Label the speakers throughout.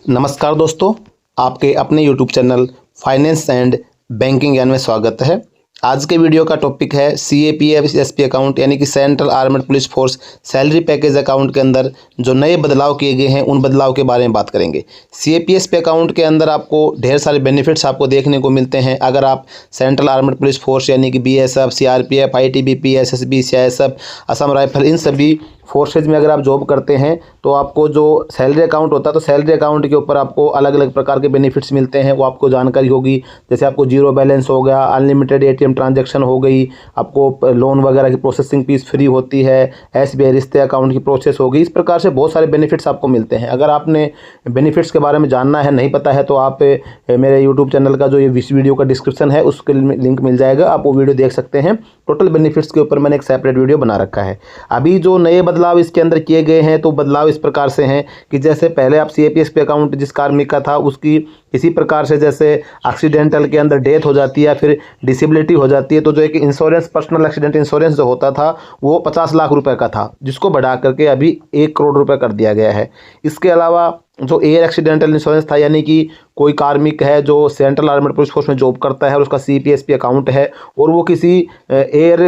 Speaker 1: नमस्कार दोस्तों, आपके अपने YouTube channel finance and banking ज्ञान में स्वागत है। आज के वीडियो का टॉपिक है CAPF एसपी अकाउंट यानी कि central armed police force salary package account के अंदर जो नए बदलाव किए गए हैं उन बदलाव के बारे में बात करेंगे। CAPF अकाउंट के अंदर आपको ढेर सारे बेनिफिट्स आपको देखने को मिलते हैं। अगर आप सेंट्रल आर्मड पुलिस फोर्स यानी कि BSF, CRPF, ITBP, SSB, CISF, Assam rifle, इन सभी फोर्सेज में अगर आप जॉब करते हैं तो आपको जो सैलरी अकाउंट होता है तो सैलरी अकाउंट के ऊपर आपको अलग अलग प्रकार के बेनिफिट्स मिलते हैं, वो आपको जानकारी होगी। जैसे आपको जीरो बैलेंस हो गया, अनलिमिटेड ATM ट्रांजैक्शन हो गई, आपको लोन वगैरह की प्रोसेसिंग फीस फ्री होती है, SBI रिश्ते अकाउंट की प्रोसेस होगी। इस प्रकार से बहुत सारे बेनिफिट्स आपको मिलते हैं। अगर आपने बेनिफिट्स के बारे में जानना है, नहीं पता है, तो आप मेरे यूट्यूब चैनल का जो ये वीडियो का डिस्क्रिप्शन है उसके लिंक मिल जाएगा, आप वो वीडियो देख सकते हैं। टोटल बेनिफिट्स के ऊपर मैंने एक सेपरेट वीडियो बना रखा है। अभी जो नए बदलाव इसके अंदर किए गए हैं तो बदलाव इस प्रकार से हैं कि जैसे पहले आप CAPF अकाउंट जिस कार्मिक का था उसकी किसी प्रकार से जैसे एक्सीडेंटल के अंदर डेथ हो जाती है या फिर डिसेबिलिटी हो जाती है तो जो एक इंश्योरेंस, पर्सनल एक्सीडेंट इंश्योरेंस जो होता था वो 50 लाख रुपए का था, जिसको बढ़ा करके अभी 1 करोड़ रुपए कर दिया गया है। इसके अलावा जो एयर एक्सीडेंटल इंश्योरेंस था, यानी कि कोई कार्मिक है जो सेंट्रल आर्मड पुलिस फोर्स में जॉब करता है और उसका CPSP अकाउंट है और वो किसी एयर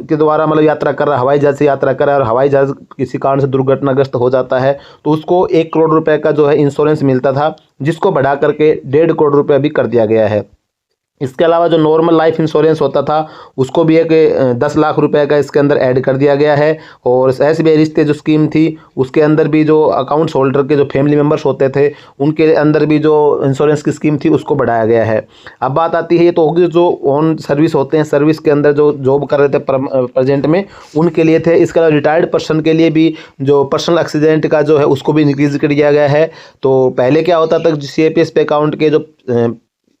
Speaker 1: के द्वारा मतलब यात्रा कर रहा है, हवाई जहाज से यात्रा कर रहा है और हवाई जहाज किसी कारण से दुर्घटनाग्रस्त हो जाता है तो उसको 1 करोड़ रुपए का जो है इंश्योरेंस मिलता था, जिसको बढ़ा करके 1.5 करोड़ रुपए अभी कर दिया गया है। इसके अलावा जो नॉर्मल लाइफ इंश्योरेंस होता था उसको भी एक 10 लाख रुपए का इसके अंदर ऐड कर दिया गया है। और SBI रिश्ते जो स्कीम थी उसके अंदर भी जो अकाउंट्स होल्डर के जो फैमिली मेम्बर्स होते थे उनके अंदर भी जो इंश्योरेंस की स्कीम थी उसको बढ़ाया गया है। अब बात आती है तो होगी जो ऑन सर्विस होते हैं, सर्विस के अंदर जो जॉब कर रहे थे प्रेजेंट में, उनके लिए थे। इसके अलावा रिटायर्ड पर्सन के लिए भी जो पर्सनल एक्सीडेंट का जो है उसको भी इंक्रीज कर दिया गया है। तो पहले क्या होता था, CAPF अकाउंट के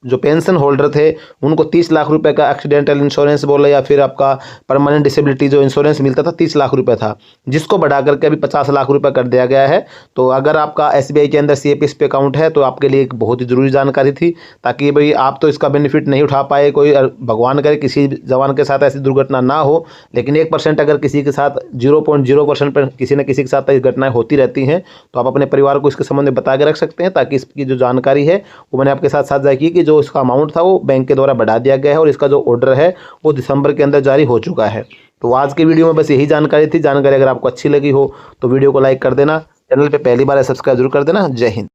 Speaker 1: जो पेंशन होल्डर थे उनको 30 लाख रुपए का एक्सीडेंटल इंश्योरेंस बोला या फिर आपका परमानेंट डिसेबिलिटी जो इंश्योरेंस मिलता था 30 लाख रुपए था, जिसको बढ़ा करके अभी 50 लाख रुपए कर दिया गया है। तो अगर आपका SBI के अंदर CAPF अकाउंट है तो आपके लिए एक बहुत ही ज़रूरी जानकारी थी, ताकि भाई आप तो इसका बेनिफिट नहीं उठा पाए, कोई भगवान करे किसी जवान के साथ ऐसी दुर्घटना ना हो, लेकिन 1% अगर किसी के साथ 0.0% पर किसी न किसी के साथ घटनाएं होती रहती हैं तो आप अपने परिवार को इसके संबंध में बता के रख सकते हैं, ताकि इसकी जो जानकारी है वो मैंने आपके साथ साझा की कि जो इसका अमाउंट था वो बैंक के द्वारा बढ़ा दिया गया है और इसका जो ऑर्डर है वो दिसंबर के अंदर जारी हो चुका है। तो आज के वीडियो में बस यही जानकारी थी। जानकारी अगर आपको अच्छी लगी हो तो वीडियो को लाइक कर देना, चैनल पे पहली बार सब्सक्राइब जरूर कर देना। जय हिंद।